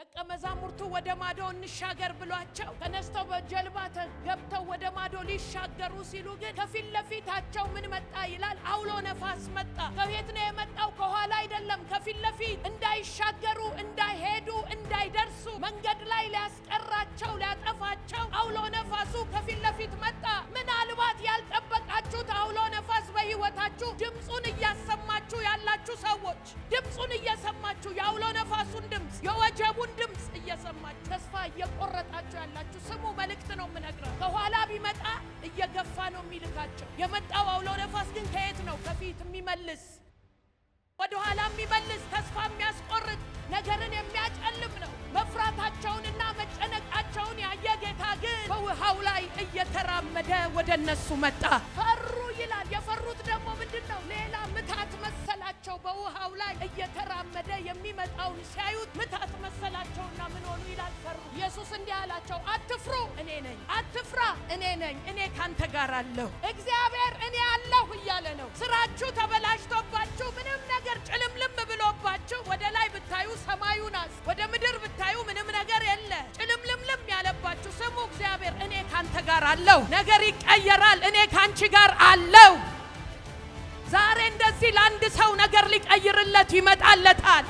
ደቀ መዛሙርቱ ወደ ማዶ እንሻገር ብሏቸው ተነስተው በጀልባ ገብተው ወደ ማዶ ሊሻገሩ ሲሉ ግን ከፊት ለፊታቸው ምን መጣ ይላል? አውሎ ነፋስ መጣ። ከየት ነው የመጣው? ከኋላ አይደለም፣ ከፊት ለፊት። እንዳይሻገሩ፣ እንዳይሄዱ፣ እንዳይደርሱ መንገድ ላይ ሊያስቀራቸው፣ ሊያጠፋቸው አውሎ ነፋሱ ከፊት ለፊት መጣ። ምናልባት ያልጠበቃችሁት አውሎ ነፋስ በሕይወታችሁ ድምጹን እያሰማችሁ ያላችሁ ሰዎች ድምጹን እየሰማችሁ የአውሎ ነፋሱን ድምጽ የወጀቡን ድምጽ እየሰማችሁ ተስፋ እየቆረጣችሁ ያላችሁ ስሙ። መልእክት ነው የምነግረው። ከኋላ ቢመጣ እየገፋ ነው የሚልካቸው። የመጣው አውሎ ነፋስ ግን ከየት ነው? ከፊት የሚመልስ ወደ ኋላ የሚመልስ ተስፋ የሚያስቆርጥ ነገርን የሚያጨልም ነው። መፍራታቸውንና መጨነቃቸውን ያየ ጌታ ግን በውሃው ላይ እየተራመደ ወደ እነሱ መጣ። ፈሩ ይላል። የፈሩት ደግሞ ምንድነው? ሌላ ምታት መሰላቸው። በውሃው ላይ እየተራመደ የሚመጣውን ሲያዩት ምታት መሰላቸውና ምን ሆኑ ይላል? ፈሩ። ኢየሱስ እንዲህ አላቸው፣ አትፍሩ፣ እኔ ነኝ። አትፍራ፣ እኔ ነኝ። እኔ ካንተ ጋር አለሁ። እግዚአብሔር እኔ አለሁ እያለ ነው። ስራችሁ ተበላሽቶባችሁ ምንም ነገር ጭልምልም ብሎባችሁ ወደ ላይ ብታዩ ሰማዩን ወደ ምድር ብታዩ ምንም ነገር የለ ጭልምልምልም ያለባችሁ ስሙ። እግዚአብሔር እኔ ካንተ ጋር አለሁ። ነገር ይቀየራል። እኔ ካንቺ ጋር አለሁ። ዛሬ እንደዚህ ለአንድ ሰው ነገር ሊቀይርለት ይመጣለታል።